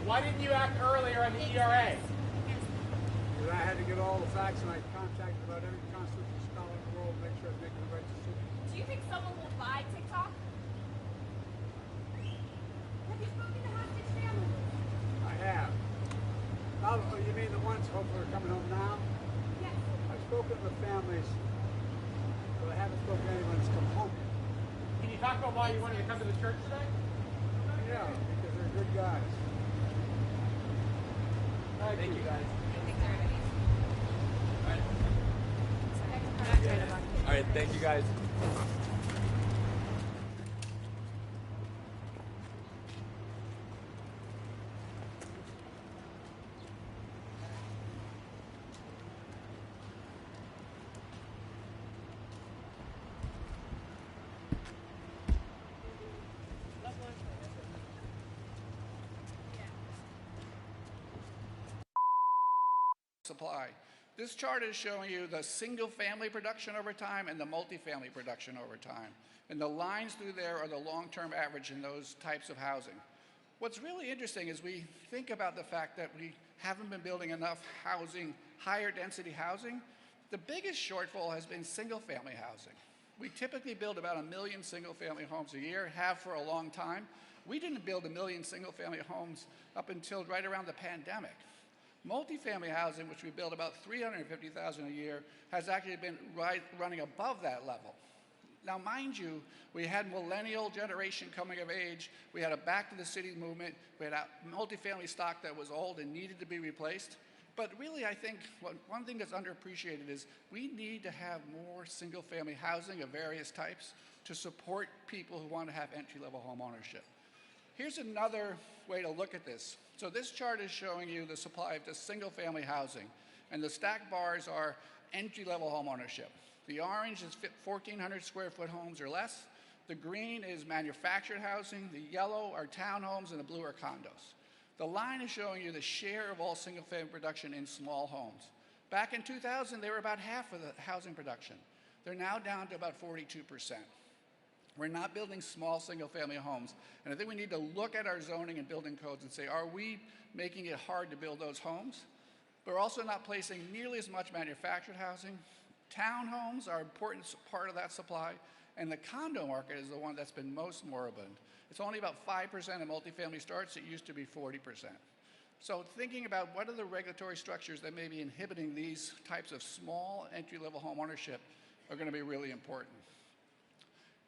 Why didn't you act earlier on the ERA? Because I had to get all the facts and I contacted about every constitutional scholar in the world to make sure I was making the right decision. Do you think someone will buy TikTok? Have you spoken to hostage families? I have. Oh, you mean the ones hopefully are coming home now? Yes. I've spoken to the families, but I haven't spoken to anyone that's come home yet. Can you talk about why you wanted to come to the church today? Yeah, because they're good guys. Thank you, guys. Thanks, everybody. All right, thank you guys. Supply. This chart is showing you the single-family production over time and the multifamily production over time. And the lines through there are the long-term average in those types of housing. What's really interesting is we think about the fact that we haven't been building enough housing, higher density housing. The biggest shortfall has been single-family housing. We typically build about 1 million single-family homes a year, have for a long time. We didn't build 1 million single-family homes up until right around the pandemic. Multifamily housing, which we build about 350,000 a year, has actually been running above that level. Now, mind you, we had millennial generation coming of age. We had a back to the city movement. We had a multifamily stock that was old and needed to be replaced. But really, I think one thing that's underappreciated is we need to have more single-family housing of various types to support people who want to have entry-level home ownership. Here's another way to look at this. So this chart is showing you the supply of just single-family housing, and the stacked bars are entry-level home ownership. The orange is 1,400 square foot homes or less. The green is manufactured housing. The yellow are townhomes, and the blue are condos. The line is showing you the share of all single-family production in small homes. Back in 2000, they were about half of the housing production. They're now down to about 42%. We're not building small single-family homes. And I think we need to look at our zoning and building codes and say, are we making it hard to build those homes? We're also not placing nearly as much manufactured housing. Townhomes are an important part of that supply, and the condo market is the one that's been most moribund. It's only about 5% of multifamily starts. It used to be 40%. So thinking about what are the regulatory structures that may be inhibiting these types of small entry-level home ownership are going to be really important.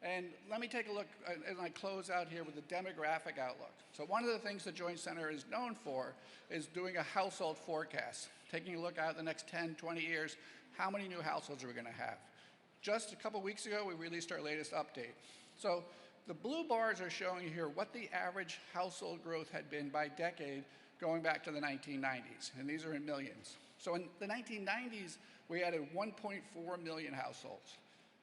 And let me take a look, and I close out here with the demographic outlook. So one of the things the Joint Center is known for is doing a household forecast, taking a look out the next 10, 20 years, how many new households are we going to have? Just a couple weeks ago, we released our latest update. So the blue bars are showing you here what the average household growth had been by decade going back to the 1990s, and these are in millions. So in the 1990s, we added 1.4 million households.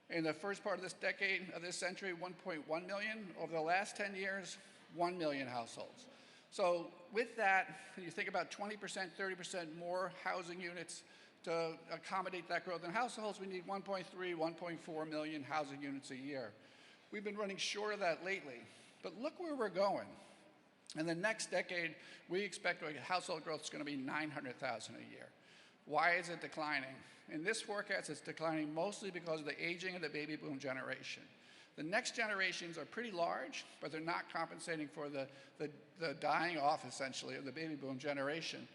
In the first part of this decade, of this century, 1.1 million. Over the last 10 years, 1 million households. So with that, you think about 20%, 30% more housing units to accommodate that growth in households. We need 1.3, 1.4 million housing units a year. We've been running short of that lately, but look where we're going. In the next decade, we expect household growth is going to be 900,000 a year. Why is it declining? In this forecast, it's declining mostly because of the aging of the baby boom generation. The next generations are pretty large, but they're not compensating for the dying off, essentially, of the baby boom generation.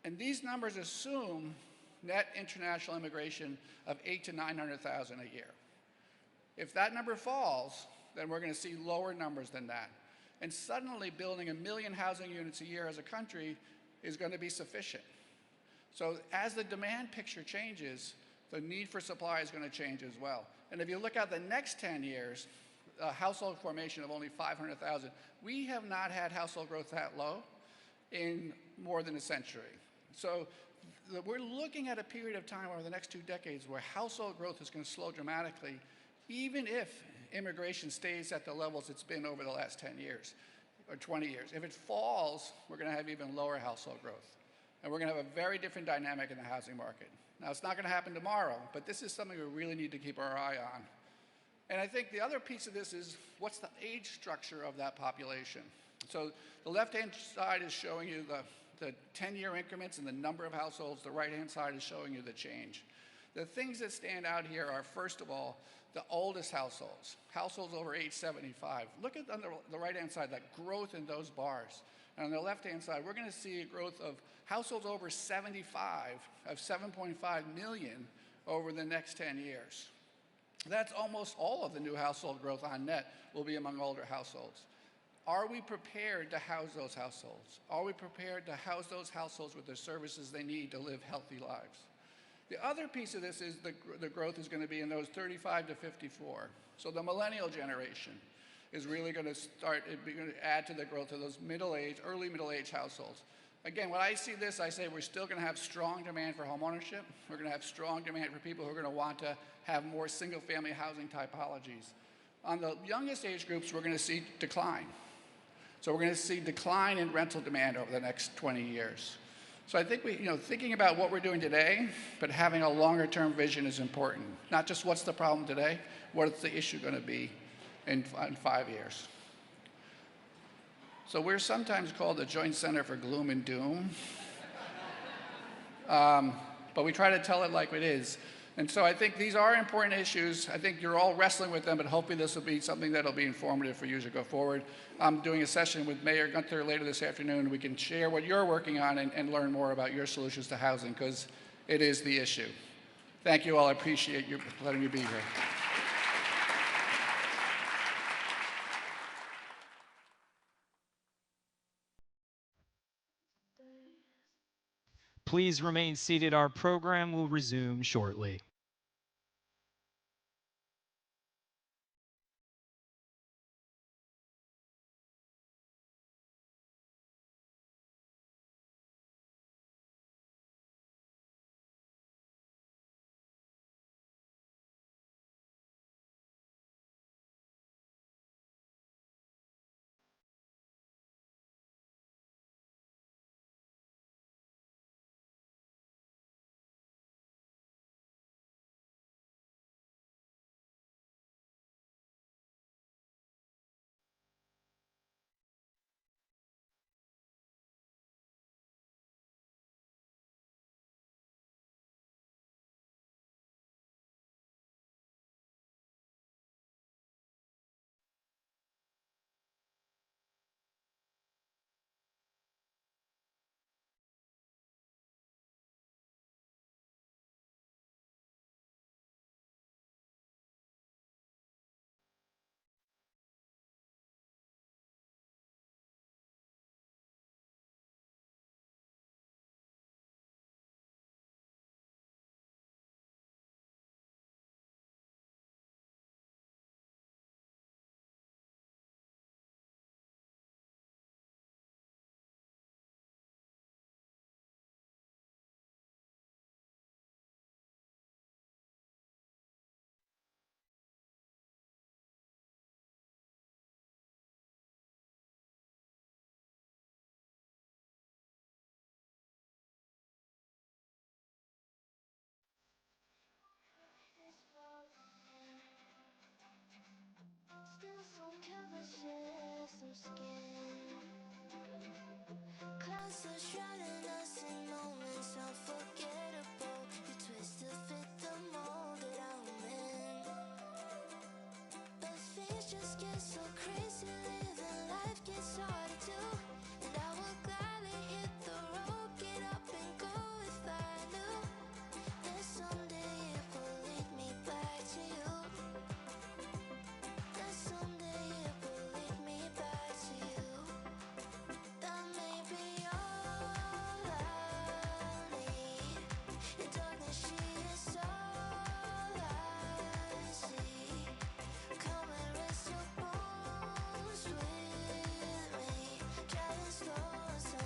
And these numbers assume net international immigration of 800,000 to 900,000 a year. If that number falls, then we're going to see lower numbers than that. And suddenly, building 1 million housing units a year as a country is going to be sufficient. So as the demand picture changes, the need for supply is going to change as well. And if you look at the next 10 years, a household formation of only 500,000, we have not had household growth that low in more than a century. So we're looking at a period of time over the next 2 decades where household growth is going to slow dramatically, even if immigration stays at the levels it's been over the last 10 years or 20 years. If it falls, we're going to have even lower household growth. And we're going to have a very different dynamic in the housing market. Now, it's not going to happen tomorrow, but this is something we really need to keep our eye on. And I think the other piece of this is what's the age structure of that population? So the left-hand side is showing you the 10-year increments and the number of households. The right-hand side is showing you the change. The things that stand out here are, first of all, the oldest households, households over age 75. Look at on the right-hand side, that growth in those bars. And on the left-hand side, we're going to see a growth of households over 75 of 7.5 million over the next 10 years. That's almost all of the new household growth on net will be among older households. Are we prepared to house those households? Are we prepared to house those households with the services they need to live healthy lives? The other piece of this is the growth is going to be in those 35 to 54. So the millennial generation is really going to start, going to add to the growth of those early middle-age households. Again, when I see this, I say we're still going to have strong demand for home ownership. We're going to have strong demand for people who are going to want to have more single-family housing typologies. On the youngest age groups, we're going to see decline. So we're going to see decline in rental demand over the next 20 years. So I think thinking about what we're doing today, but having a longer-term vision is important. Not just what's the problem today, what's the issue going to be in 5 years. So we're sometimes called the Joint Center for Gloom and Doom. But we try to tell it like it is. And so I think these are important issues. I think you're all wrestling with them, but hopefully this will be something that will be informative for you as you go forward. I'm doing a session with Mayor Gunther later this afternoon. We can share what you're working on and learn more about your solutions to housing, because it is the issue. Thank you all. I appreciate you letting me be here. Please remain seated. Our program will resume shortly. Driving slow, so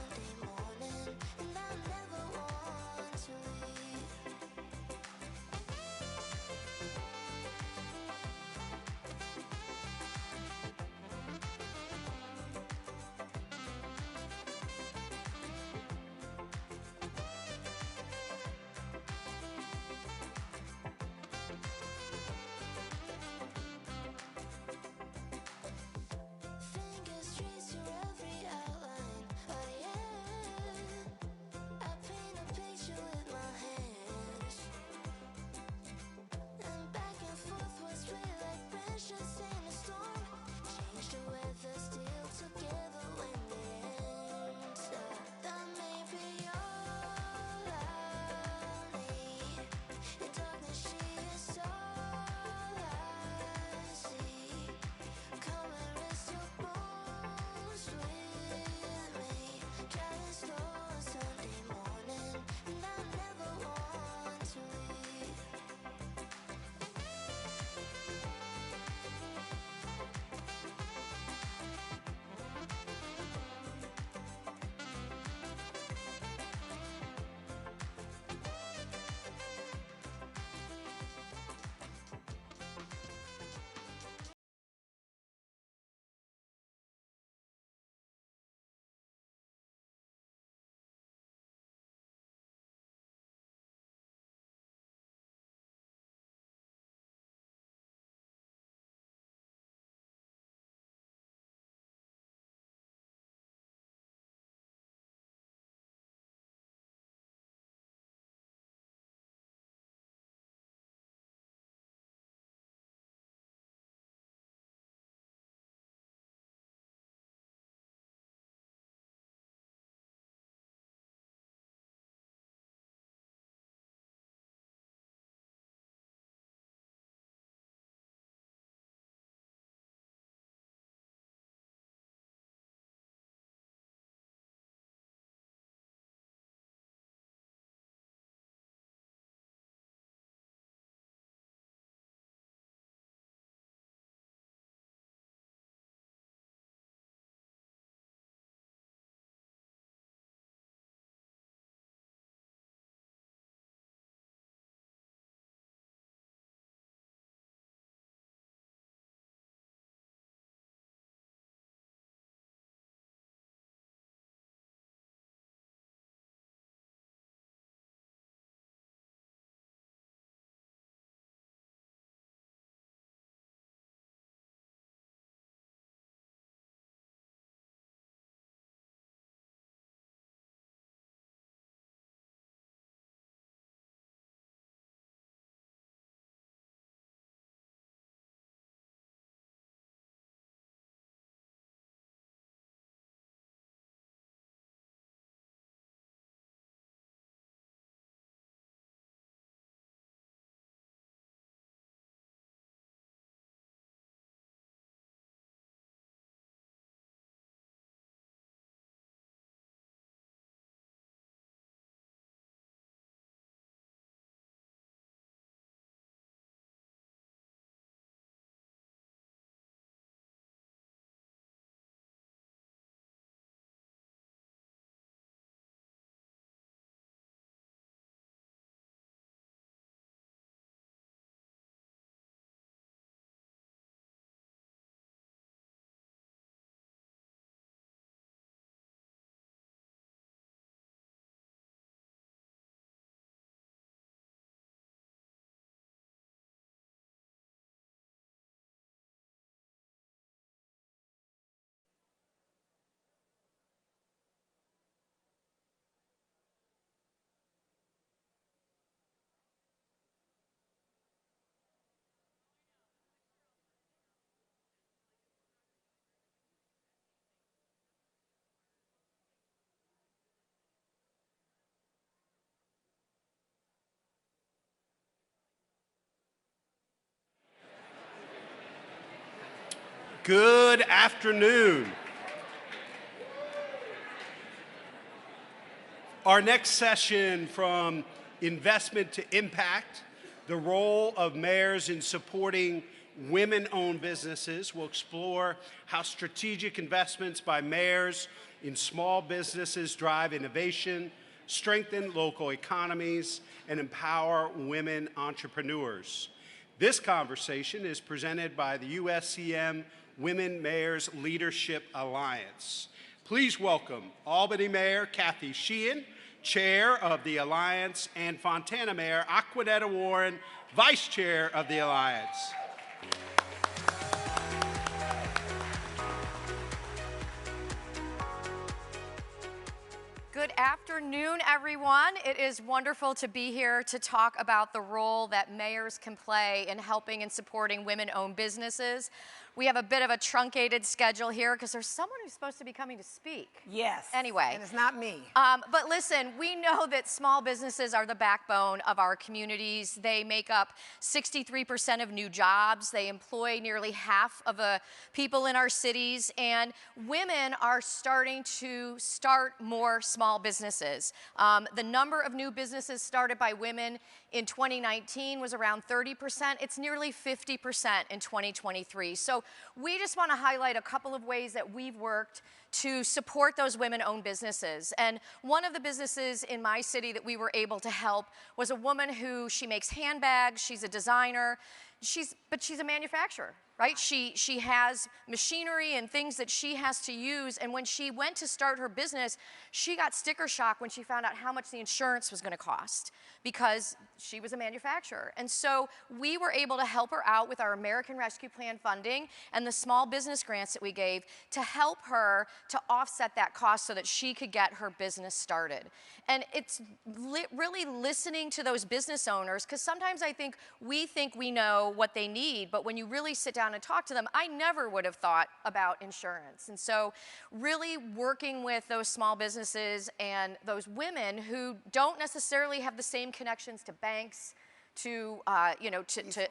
Good afternoon. Our next session, from investment to impact, the role of mayors in supporting women-owned businesses, will explore how strategic investments by mayors in small businesses drive innovation, strengthen local economies, and empower women entrepreneurs. This conversation is presented by the USCM Women Mayors Leadership Alliance. Please welcome Albany Mayor Kathy Sheehan, Chair of the Alliance, and Fontana Mayor Aquanetta Warren, Vice Chair of the Alliance. Good afternoon, everyone. It is wonderful to be here to talk about the role that mayors can play in helping and supporting women-owned businesses. We have a bit of a truncated schedule here because there's someone who's supposed to be coming to speak. Yes. Anyway. And it's not me. But listen, we know that small businesses are the backbone of our communities. They make up 63% of new jobs. They employ nearly half of the people in our cities. And women are starting to start more small businesses. The number of new businesses started by women in 2019 was around 30%. It's nearly 50% in 2023. So we just want to highlight a couple of ways that we've worked to support those women-owned businesses. And one of the businesses in my city that we were able to help was a woman who, she makes handbags, she's a designer, but she's a manufacturer, right? She has machinery and things that she has to use, and when she went to start her business, she got sticker shock when she found out how much the insurance was going to cost because she was a manufacturer. And so we were able to help her out with our American Rescue Plan funding and the small business grants that we gave to help her to offset that cost so that she could get her business started. And it's really listening to those business owners, because sometimes I think we know what they need, but when you really sit down and talk to them, I never would have thought about insurance. And so really working with those small businesses and those women who don't necessarily have the same connections to banks, to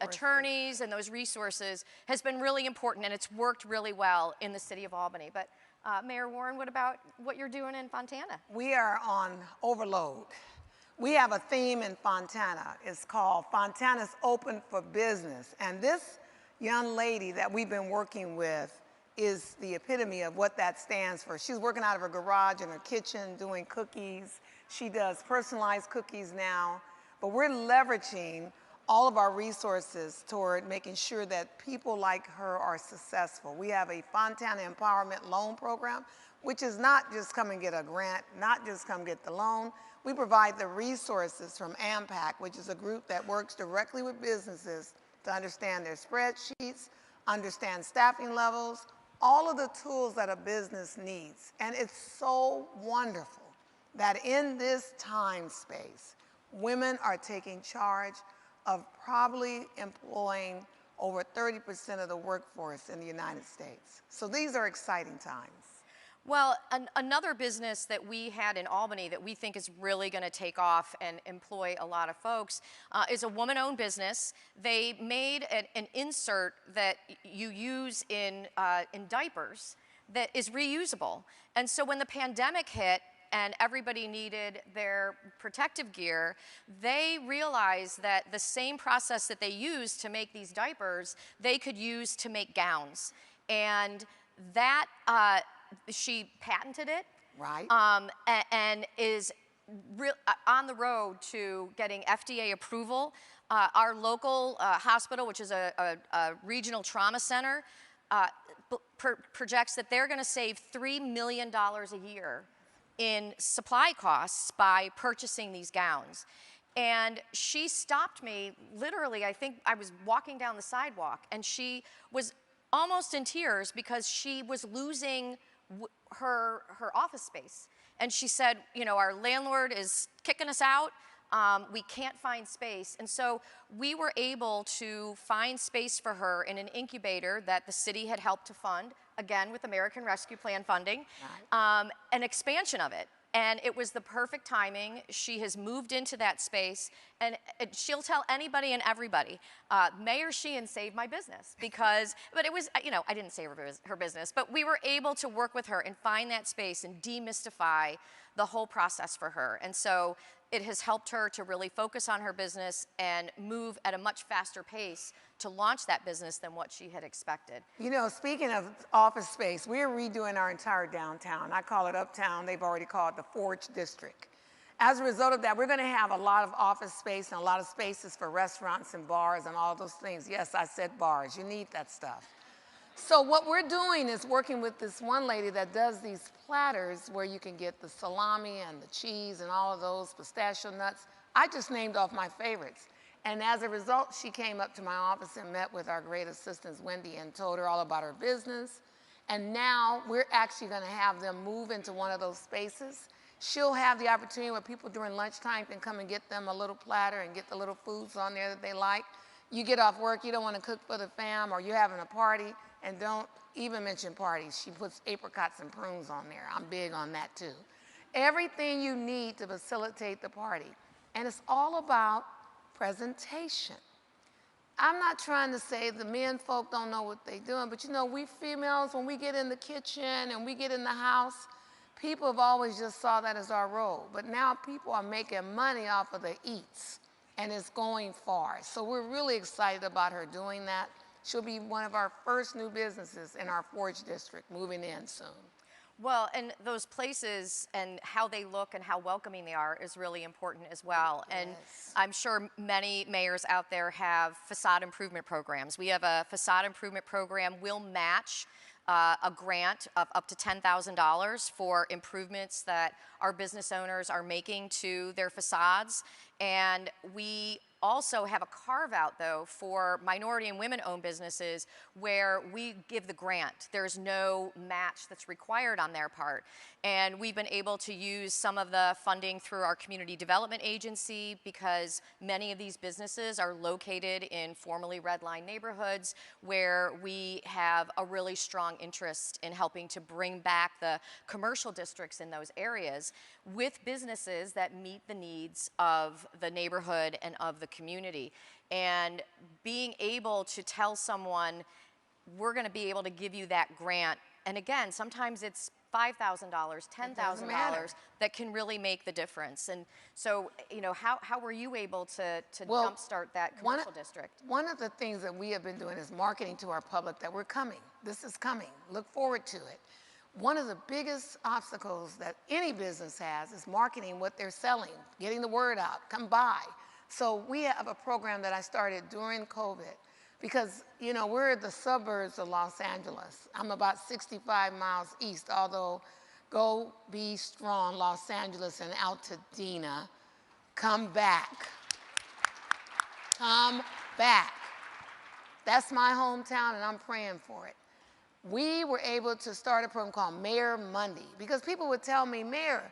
attorneys and those resources has been really important, and it's worked really well in the city of Albany. But Mayor Warren, what about what you're doing in Fontana? We are on overload. We have a theme in Fontana. It's called Fontana's Open for Business. And this young lady that we've been working with is the epitome of what that stands for. She's working out of her garage in her kitchen doing cookies. She does personalized cookies now. But we're leveraging all of our resources toward making sure that people like her are successful. We have a Fontana Empowerment Loan Program, which is not just come and get a grant, not just come get the loan. We provide the resources from AMPAC, which is a group that works directly with businesses to understand their spreadsheets, understand staffing levels, all of the tools that a business needs. And it's so wonderful that in this time space, women are taking charge of probably employing over 30% of the workforce in the United States. So these are exciting times. Well, another business that we had in Albany that we think is really going to take off and employ a lot of folks is a woman-owned business. They made an insert that you use in diapers that is reusable. And so when the pandemic hit, and everybody needed their protective gear, they realized that the same process that they used to make these diapers, they could use to make gowns. And that, she patented it. Right. And is on the road to getting FDA approval. Our local hospital, which is a regional trauma center, projects that they're gonna save $3 million a year in supply costs by purchasing these gowns. And she stopped me, literally, I think I was walking down the sidewalk, and she was almost in tears because she was losing her office space. And she said, you know, our landlord is kicking us out. We can't find space. And so we were able to find space for her in an incubator that the city had helped to fund, again with American Rescue Plan funding, an expansion of it. And it was the perfect timing. She has moved into that space, and she'll tell anybody and everybody, Mayor Sheehan saved my business because, but it was, you know, I didn't save her business, but we were able to work with her and find that space and demystify the whole process for her. And so it has helped her to really focus on her business and move at a much faster pace to launch that business than what she had expected. You know, speaking of office space, we're redoing our entire downtown. I call it Uptown. They've already called it the Forge District. As a result of that, we're going to have a lot of office space and a lot of spaces for restaurants and bars and all those things. Yes, I said bars. You need that stuff. So what we're doing is working with this one lady that does these platters where you can get the salami and the cheese and all of those pistachio nuts. I just named off my favorites. And as a result, she came up to my office and met with our great assistants, Wendy, and told her all about her business. And now we're actually going to have them move into one of those spaces. She'll have the opportunity where people during lunchtime can come and get them a little platter and get the little foods on there that they like. You get off work, you don't want to cook for the fam, or you're having a party, and don't even mention parties. She puts apricots and prunes on there. I'm big on that too. Everything you need to facilitate the party. And it's all about presentation. I'm not trying to say the men folk don't know what they're doing, but you know, we females, when we get in the kitchen and we get in the house, people have always just saw that as our role. But now people are making money off of the eats, and it's going far. So we're really excited about her doing that. She'll be one of our first new businesses in our Forge District, moving in soon. Well, and those places and how they look and how welcoming they are is really important as well. And Yes. I'm sure many mayors out there have facade improvement programs. We have a facade improvement program. We'll match a grant of up to $10,000 for improvements that our business owners are making to their facades. And we also have a carve out though for minority and women owned businesses where we give the grant. There's no match that's required on their part. And we've been able to use some of the funding through our community development agency because many of these businesses are located in formerly redlined neighborhoods where we have a really strong interest in helping to bring back the commercial districts in those areas with businesses that meet the needs of the neighborhood and of the community. And being able to tell someone, we're going to be able to give you that grant. And again, sometimes it's $5,000, $10,000 that can really make the difference. And so, you know, how were you able to jumpstart that commercial district? One of the things that we have been doing is marketing to our public that we're coming. This is coming. Look forward to it. One of the biggest obstacles that any business has is marketing what they're selling, getting the word out, come by. So we have a program that I started during COVID because, you know, we're the suburbs of Los Angeles. I'm about 65 miles east, although go be strong, Los Angeles and Altadena. Come back. Come back. That's my hometown and I'm praying for it. We were able to start a program called Mayor Monday because people would tell me, Mayor,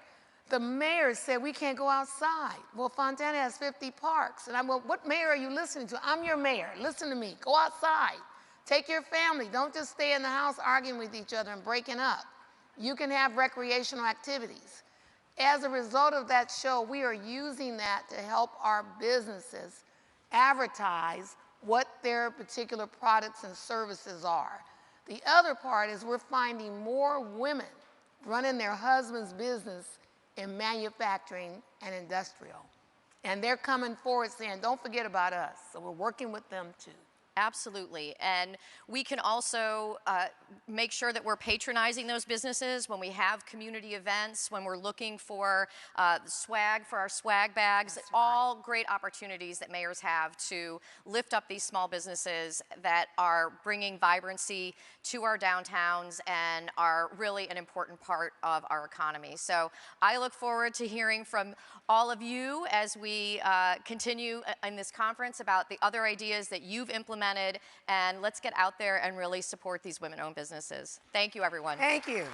the mayor said we can't go outside. Well, Fontana has 50 parks. And I'm, well, what mayor are you listening to? I'm your mayor. Listen to me. Go outside. Take your family. Don't just stay in the house arguing with each other and breaking up. You can have recreational activities. As a result of that show, we are using that to help our businesses advertise what their particular products and services are. The other part is we're finding more women running their husband's business in manufacturing and industrial. And they're coming forward saying, don't forget about us. So we're working with them too. Absolutely. And we can also make sure that we're patronizing those businesses when we have community events, when we're looking for swag for our swag bags. That's all great opportunities that mayors have to lift up these small businesses that are bringing vibrancy to our downtowns and are really an important part of our economy. So I look forward to hearing from all of you as we continue in this conference about the other ideas that you've implemented, and let's get out there and really support these women-owned businesses. Thank you, everyone. Thank you.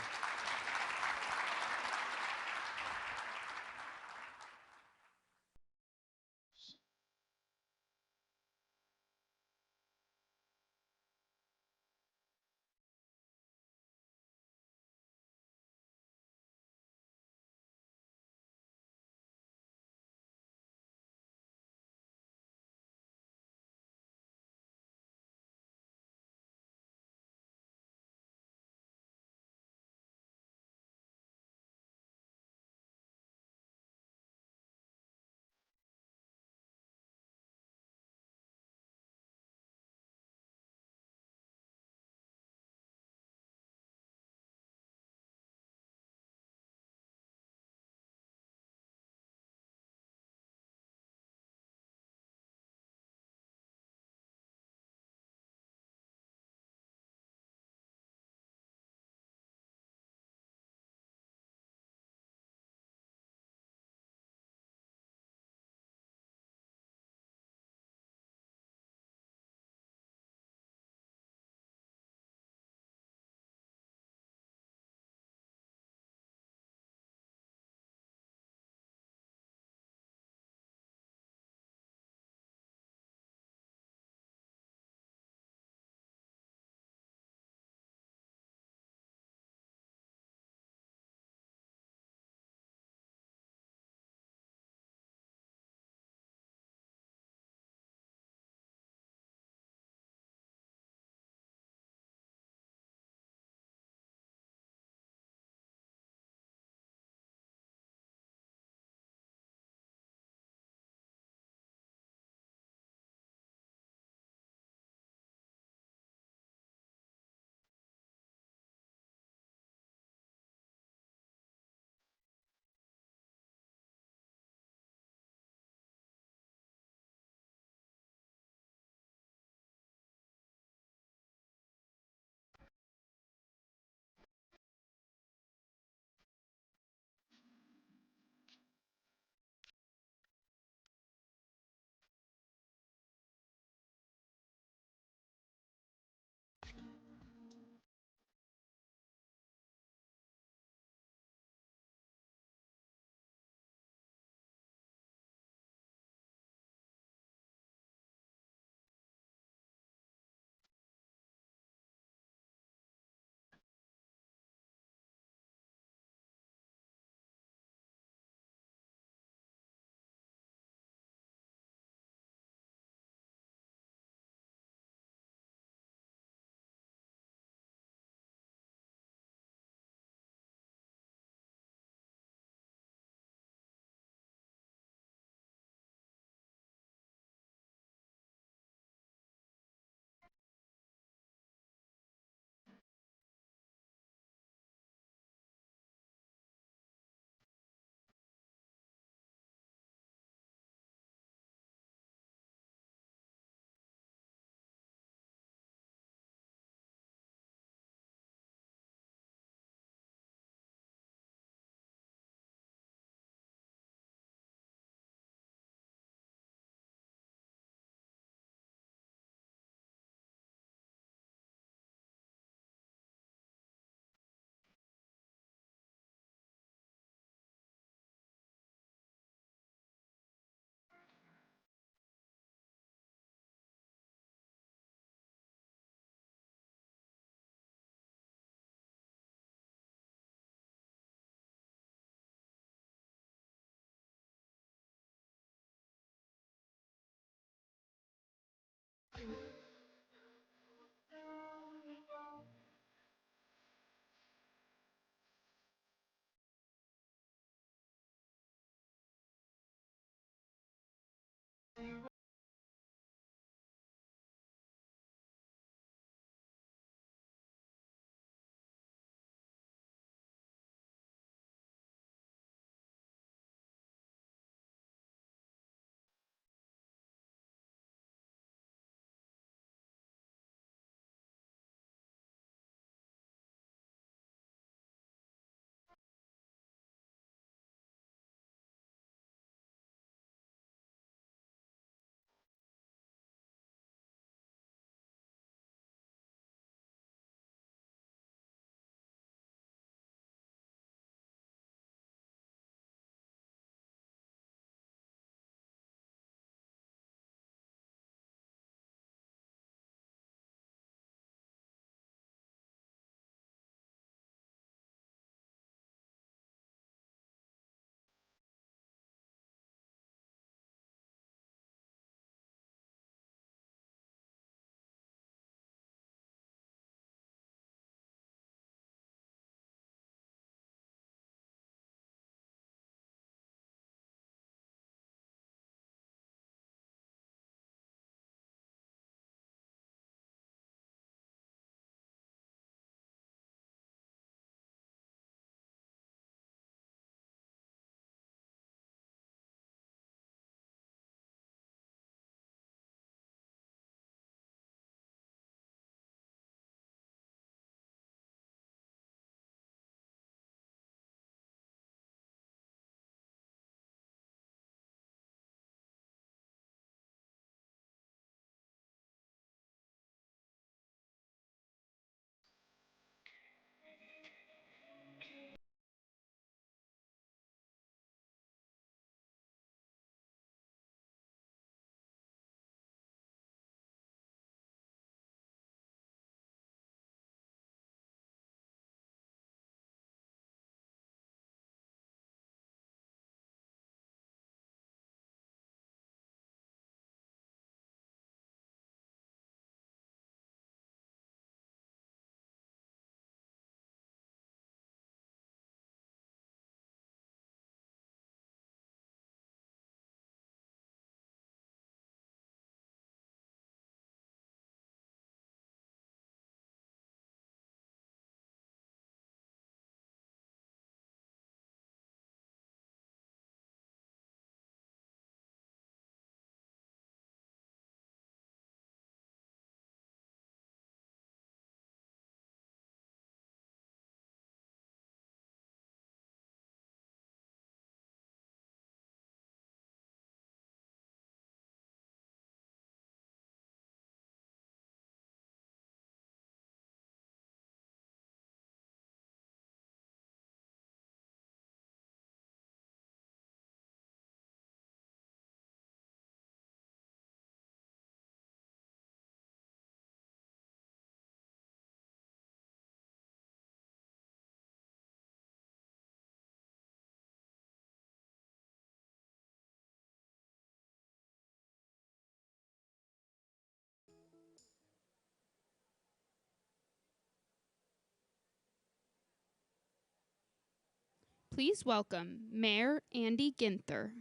Please welcome Mayor Andy Ginther.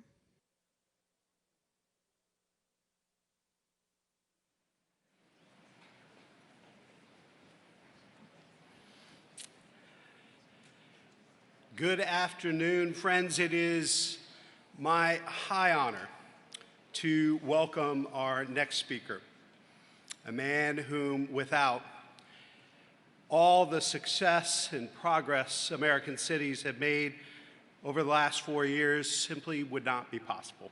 Good afternoon, friends. It is my high honor to welcome our next speaker, a man whom, without all the success and progress American cities have made over the last 4 years, simply would not be possible.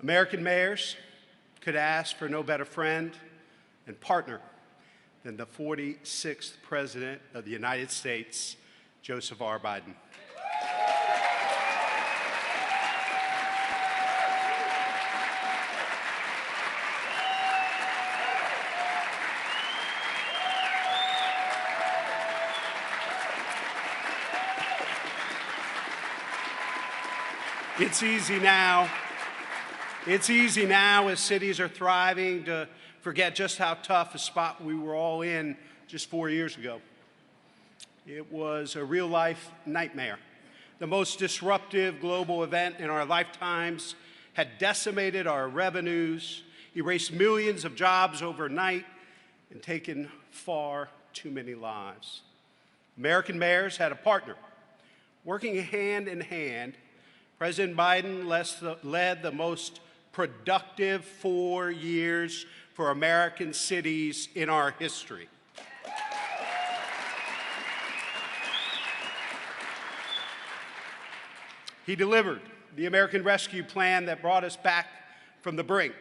American mayors could ask for no better friend and partner than the 46th President of the United States, Joseph R. Biden. It's easy now. It's easy now as cities are thriving to forget just how tough a spot we were all in just 4 years ago. It was a real-life nightmare. The most disruptive global event in our lifetimes had decimated our revenues, erased millions of jobs overnight, and taken far too many lives. American mayors had a partner. Working hand in hand, President Biden led the most productive 4 years for American cities in our history. He delivered the American Rescue Plan that brought us back from the brink.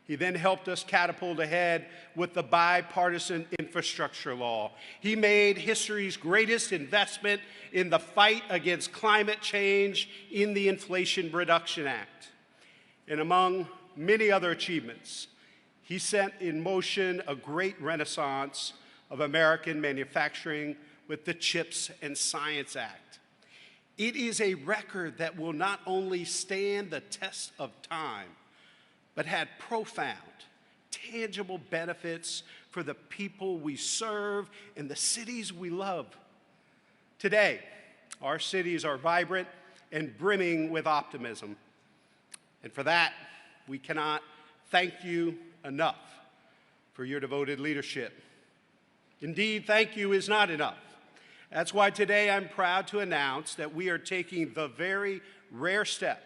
He then helped us catapult ahead with the bipartisan infrastructure law. He made history's greatest investment in the fight against climate change in the Inflation Reduction Act. And among many other achievements, he set in motion a great renaissance of American manufacturing with the CHIPS and Science Act. It is a record that will not only stand the test of time, but had profound, tangible benefits for the people we serve and the cities we love. Today, our cities are vibrant and brimming with optimism. And for that, we cannot thank you enough for your devoted leadership. Indeed, thank you is not enough. That's why today I'm proud to announce that we are taking the very rare step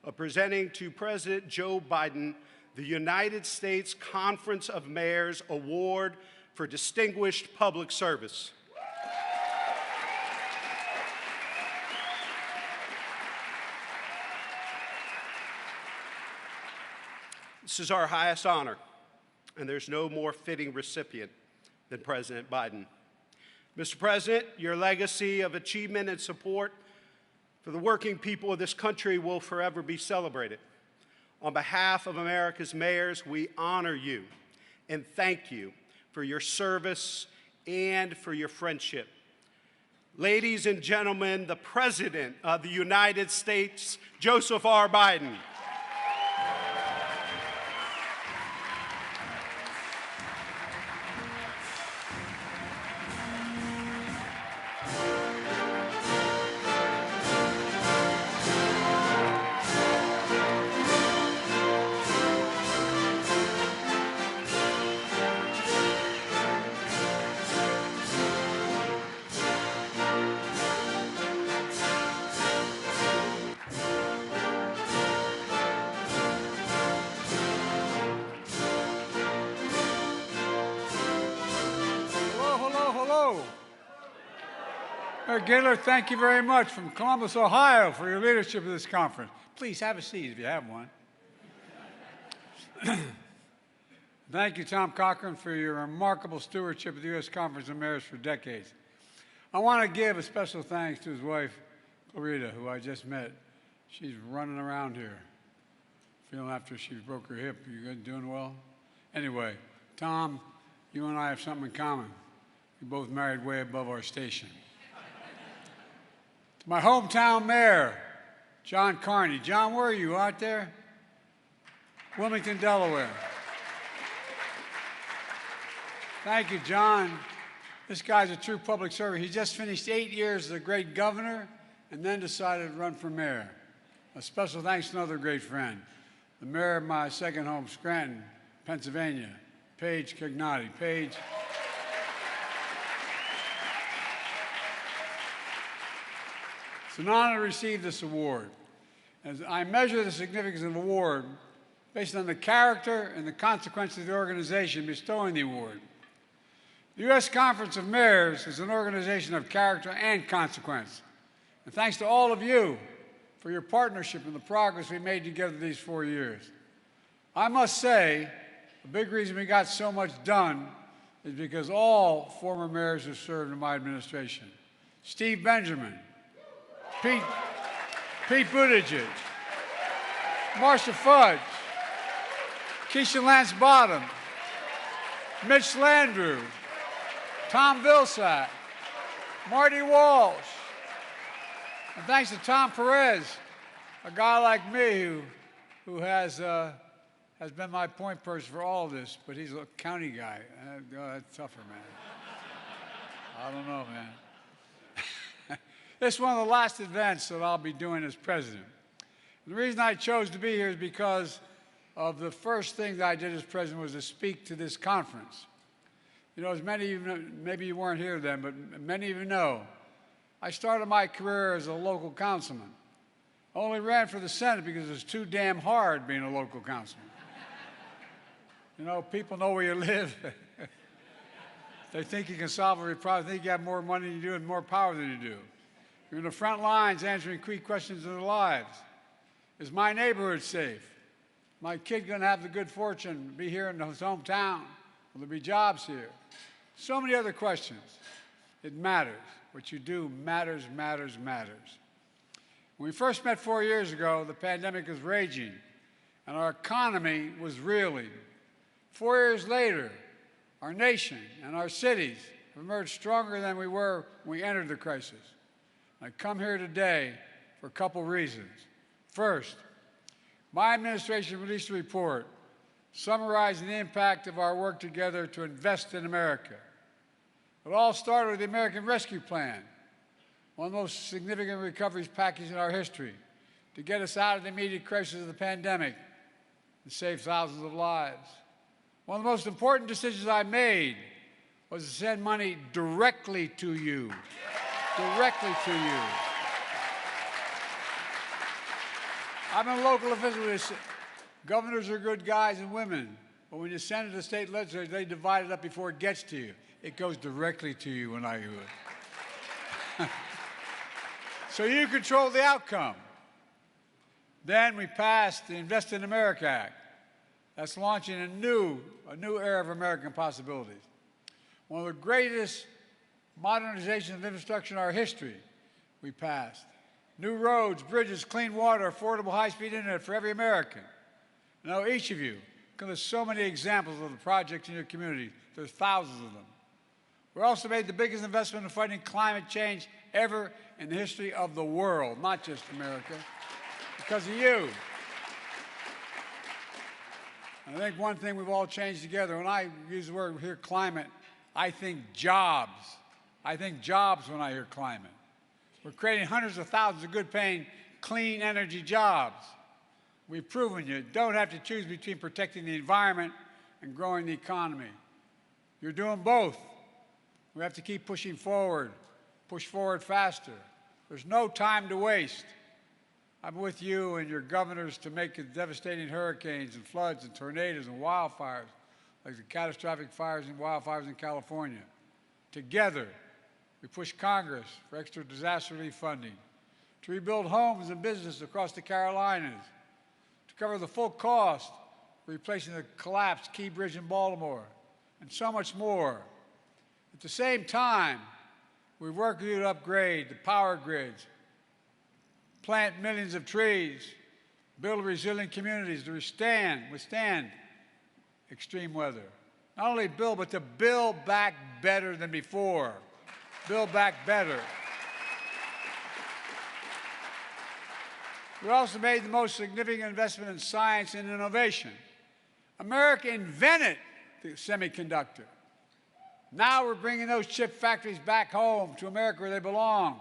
of presenting to President Joe Biden the United States Conference of Mayors Award for Distinguished Public Service. This is our highest honor, and there's no more fitting recipient than President Biden. Mr. President, your legacy of achievement and support for the working people of this country will forever be celebrated. On behalf of America's mayors, we honor you and thank you for your service and for your friendship. Ladies and gentlemen, the President of the United States, Joseph R. Biden. Mayor Ginther, thank you very much from Columbus, Ohio, for your leadership of this conference. Please have a seat if you have one. Thank you, Tom Cochran, for your remarkable stewardship of the U.S. Conference of Mayors for decades. I want to give a special thanks to his wife, Clarita, who I just met. She's running around here, feeling after she broke her hip. You good, doing well? Anyway, Tom, you and I have something in common. We both married way above our station. To my hometown mayor, John Carney. John, where are you, out there? Wilmington, Delaware. Thank you, John. This guy's a true public servant. He just finished 8 years as a great governor and then decided to run for mayor. A special thanks to another great friend, the mayor of my second home, Scranton, Pennsylvania, Paige Cognotti. Paige. It's an honor to receive this award. As I measure the significance of the award based on the character and the consequences of the organization bestowing the award. The U.S. Conference of Mayors is an organization of character and consequence. And thanks to all of you for your partnership and the progress we made together these 4 years. I must say, the big reason we got so much done is because all former mayors have served in my administration. Steve Benjamin, Pete Buttigieg, Marcia Fudge, Keisha Lance Bottom, Mitch Landrieu, Tom Vilsack, Marty Walsh, and thanks to Tom Perez, a guy like me who has been my point person for all of this, but he's a county guy. That's tougher, man. I don't know, man. This is one of the last events that I'll be doing as president. And the reason I chose to be here is because of the first thing that I did as president was to speak to this conference. You know, as many of you know, maybe you weren't here then, but many of you know, I started my career as a local councilman. I only ran for the Senate because it was too damn hard being a local councilman. You know, people know where you live. They think you can solve every problem. They think you have more money than you do and more power than you do. You're in the front lines answering key questions in their lives. Is my neighborhood safe? My kid going to have the good fortune to be here in his hometown? Will there be jobs here? So many other questions. It matters. What you do matters, matters, matters. When we first met 4 years ago, the pandemic was raging, and our economy was reeling. 4 years later, our nation and our cities have emerged stronger than we were when we entered the crisis. I come here today for a couple reasons. First, my administration released a report summarizing the impact of our work together to invest in America. It all started with the American Rescue Plan, one of the most significant recovery packages in our history, to get us out of the immediate crisis of the pandemic and save thousands of lives. One of the most important decisions I made was to send money directly to you. Directly to you. I'm a local official. Governors are good guys and women, but when you send it to the state legislators, they divide it up before it gets to you. It goes directly to you when I do it. So you control the outcome. Then we passed the Invest in America Act. That's launching a new era of American possibilities. One of the greatest modernizations of infrastructure in our history we passed. New roads, bridges, clean water, affordable high-speed internet for every American. I know each of you, because there's so many examples of the projects in your community. There's thousands of them. We also made the biggest investment in fighting climate change ever in the history of the world, not just America, because of you. And I think one thing we've all changed together, when I use the word here climate, I think jobs. I think jobs when I hear climate. We're creating hundreds of thousands of good-paying, clean energy jobs. We've proven you don't have to choose between protecting the environment and growing the economy. You're doing both. We have to keep pushing forward, push forward faster. There's no time to waste. I'm with you and your governors to make the devastating hurricanes and floods and tornadoes and wildfires, like the catastrophic fires and wildfires in California. Together, we push Congress for extra disaster relief funding, to rebuild homes and businesses across the Carolinas, to cover the full cost of replacing the collapsed Key Bridge in Baltimore, and so much more. At the same time, we work with you to upgrade the power grids, plant millions of trees, build resilient communities to withstand extreme weather. Not only build, but to build back better than before. Build back better. We also made the most significant investment in science and innovation. America invented the semiconductor. Now we're bringing those chip factories back home to America where they belong.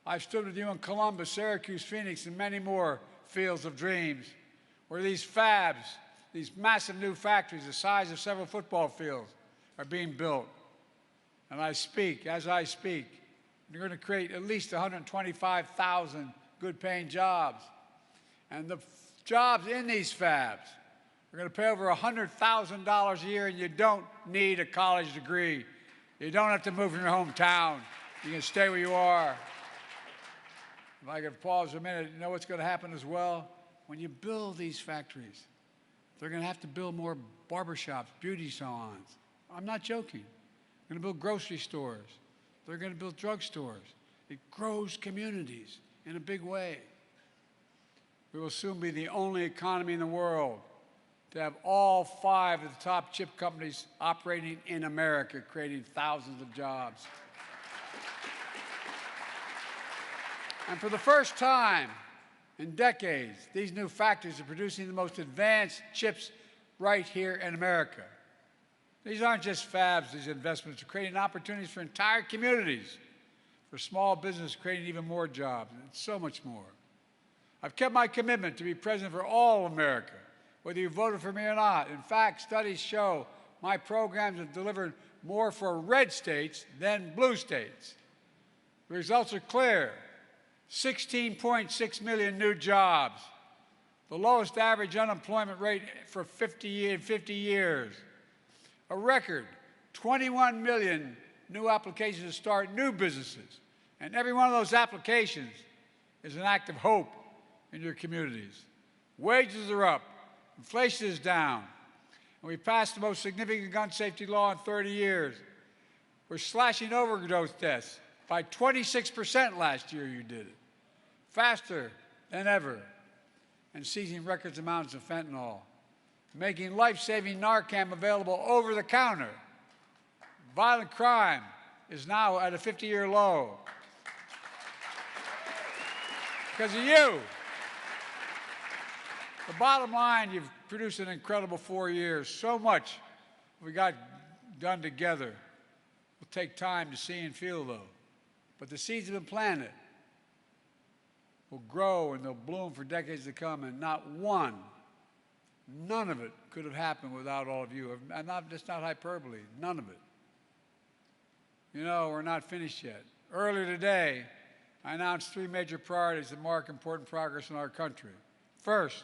I've stood with you in Columbus, Syracuse, Phoenix, and many more fields of dreams where these fabs, these massive new factories the size of several football fields are being built. And as I speak, they're going to create at least 125,000 good-paying jobs. And the jobs in these fabs are going to pay over $100,000 a year, and you don't need a college degree. You don't have to move from your hometown. You can stay where you are. If I could pause a minute, you know what's going to happen as well? When you build these factories, they're going to have to build more barbershops, beauty salons. I'm not joking. They're going to build grocery stores. They're going to build drugstores. It grows communities in a big way. We will soon be the only economy in the world to have all 5 of the top chip companies operating in America, creating thousands of jobs. And for the first time in decades, these new factories are producing the most advanced chips right here in America. These aren't just fabs, these investments are creating opportunities for entire communities, for small business, creating even more jobs, and so much more. I've kept my commitment to be president for all America, whether you voted for me or not. In fact, studies show my programs have delivered more for red states than blue states. The results are clear. 16.6 million new jobs, the lowest average unemployment rate for 50 years, a record 21 million new applications to start new businesses. And every one of those applications is an act of hope in your communities. Wages are up, inflation is down, and we passed the most significant gun safety law in 30 years. We're slashing overdose deaths by 26% last year you did it, faster than ever, and seizing record amounts of fentanyl, making life-saving Narcan available over the counter. Violent crime is now at a 50-year low. Because of you. The bottom line, you've produced an incredible 4 years. So much we got done together. Will take time to see and feel, though. But the seeds have been planted. Will grow and they'll bloom for decades to come, and not one, none of it could have happened without all of you. That's not hyperbole, none of it. You know, we're not finished yet. Earlier today, I announced 3 major priorities that mark important progress in our country. First,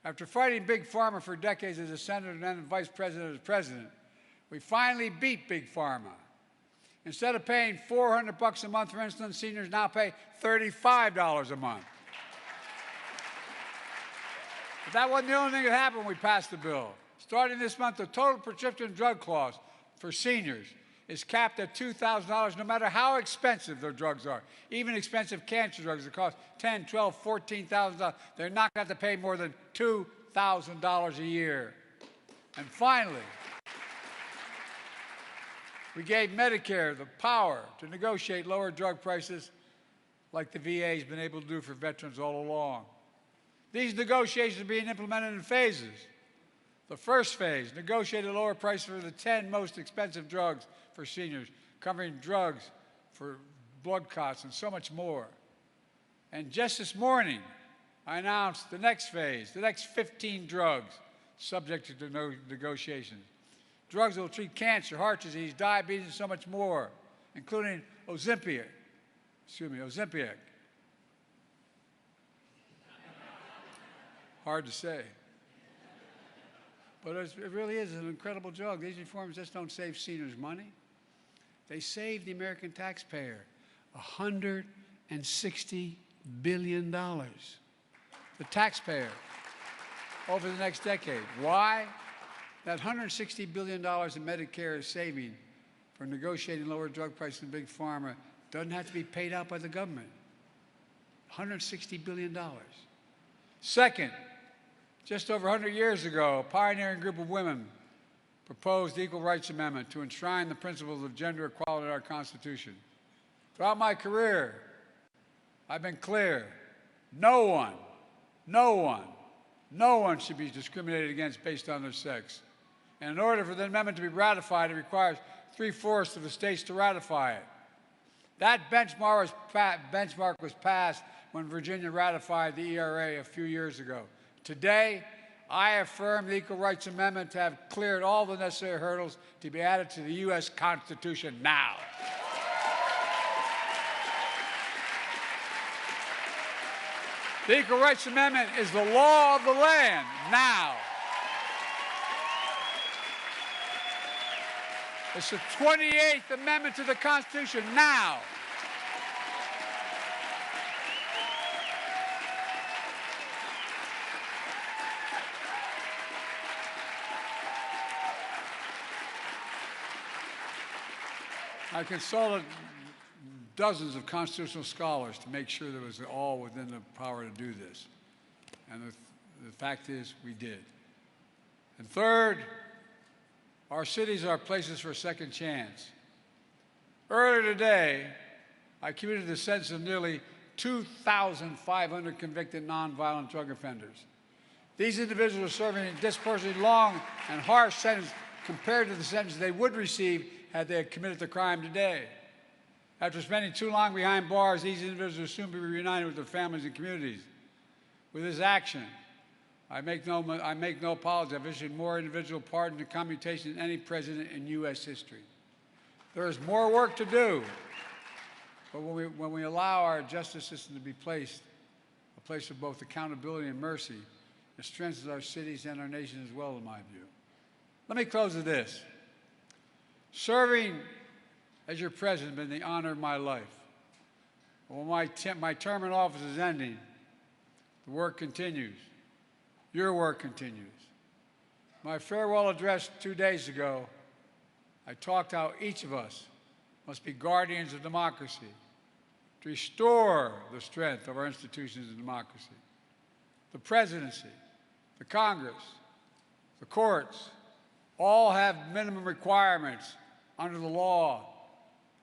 after fighting Big Pharma for decades as a senator and then vice president as president, we finally beat Big Pharma. Instead of paying $400 a month for insulin, seniors now pay $35 a month. But that wasn't the only thing that happened when we passed the bill. Starting this month, the total prescription drug cost for seniors is capped at $2,000 no matter how expensive their drugs are. Even expensive cancer drugs that cost $10,000, $12,000, $14,000, they're not going to have to pay more than $2,000 a year. And finally, we gave Medicare the power to negotiate lower drug prices like the VA has been able to do for veterans all along. These negotiations are being implemented in phases. The first phase negotiated lower prices for the 10 most expensive drugs for seniors, covering drugs for blood clots and so much more. And just this morning, I announced the next phase, the next 15 drugs subject to negotiations. Drugs that will treat cancer, heart disease, diabetes, and so much more, including Ozempic. Hard to say. But it really is an incredible drug. These reforms just don't save seniors money. They save the American taxpayer $160 billion. The taxpayer over the next decade. Why? That $160 billion in Medicare is saving for negotiating lower drug prices in Big Pharma doesn't have to be paid out by the government. $160 billion. Second, just over 100 years ago, a pioneering group of women proposed the Equal Rights Amendment to enshrine the principles of gender equality in our Constitution. Throughout my career, I've been clear, no one should be discriminated against based on their sex. And in order for the amendment to be ratified, it requires 3/4 of the states to ratify it. That benchmark was passed when Virginia ratified the ERA a few years ago. Today, I affirm the Equal Rights Amendment to have cleared all the necessary hurdles to be added to the U.S. Constitution now. The Equal Rights Amendment is the law of the land now. It's the 28th Amendment to the Constitution now. I consulted dozens of constitutional scholars to make sure that it was all within the power to do this. And the fact is, we did. And third, our cities are places for a second chance. Earlier today, I commuted the sentence of nearly 2,500 convicted nonviolent drug offenders. These individuals are serving a disproportionately long and harsh sentence compared to the sentence they would receive had they committed the crime today. After spending too long behind bars, these individuals will soon be reunited with their families and communities. With this action, I make no apology. I've issued more individual pardons and commutations than any president in U.S. history. There is more work to do, but when we allow our justice system to be a place of both accountability and mercy, it strengthens our cities and our nation as well, in my view. Let me close with this. Serving as your president has been the honor of my life. When my term in office is ending, the work continues. Your work continues. My farewell address 2 days ago, I talked how each of us must be guardians of democracy to restore the strength of our institutions of democracy. The presidency, the Congress, the courts, all have minimum requirements under the law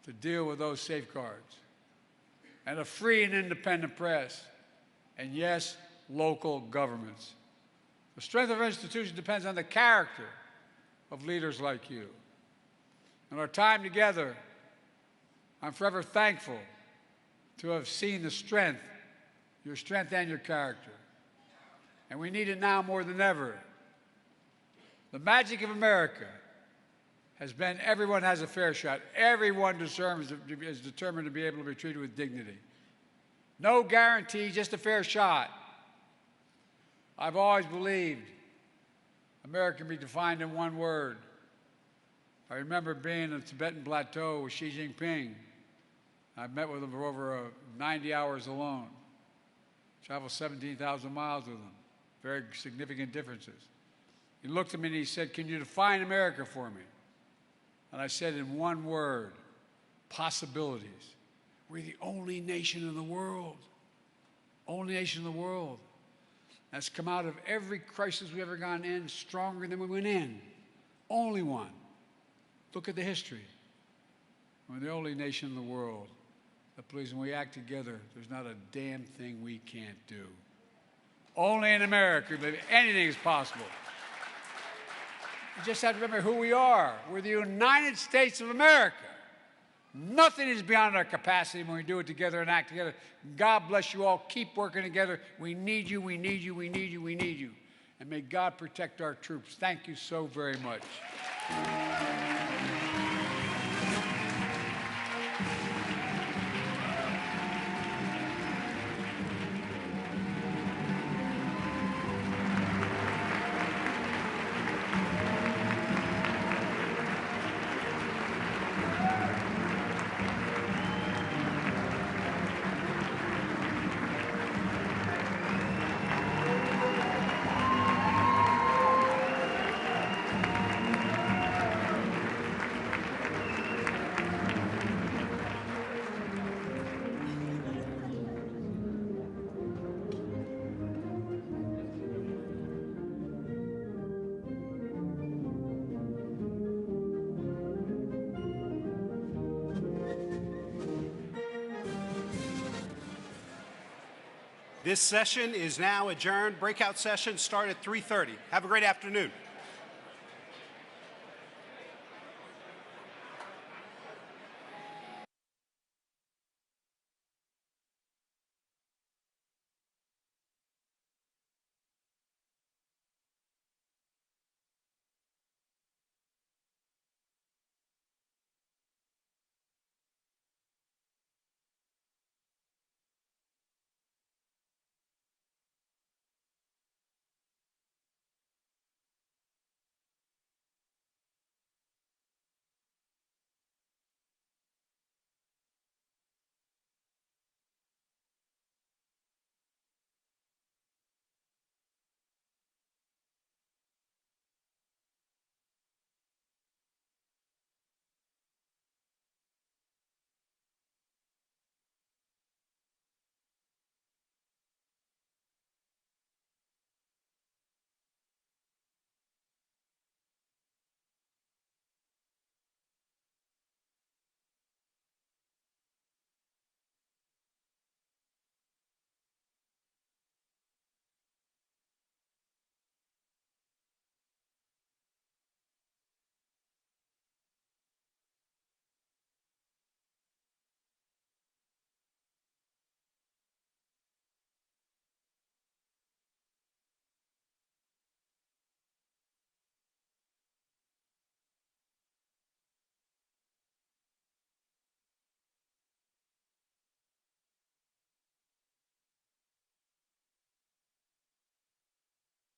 to deal with those safeguards. And a free and independent press, and yes, local governments. The strength of our institutions depends on the character of leaders like you. In our time together, I'm forever thankful to have seen the strength, your strength and your character. And we need it now more than ever. The magic of America has been everyone has a fair shot. Everyone is determined to be able to be treated with dignity. No guarantee, just a fair shot. I've always believed America can be defined in one word. I remember being in the Tibetan Plateau with Xi Jinping. I've met with him for over 90 hours alone. Traveled 17,000 miles with him. Very significant differences. He looked at me and he said, "Can you define America for me?" And I said in one word, possibilities. We're the only nation in the world. Only nation in the world that's come out of every crisis we've ever gone in stronger than we went in. Only one. Look at the history. We're the only nation in the world that believes when we act together, there's not a damn thing we can't do. Only in America, we believe anything is possible. You just have to remember who we are. We're the United States of America. Nothing is beyond our capacity when we do it together and act together. God bless you all. Keep working together. We need you, we need you, we need you, we need you. And may God protect our troops. Thank you so very much. This session is now adjourned. Breakout sessions start at 3:30. Have a great afternoon.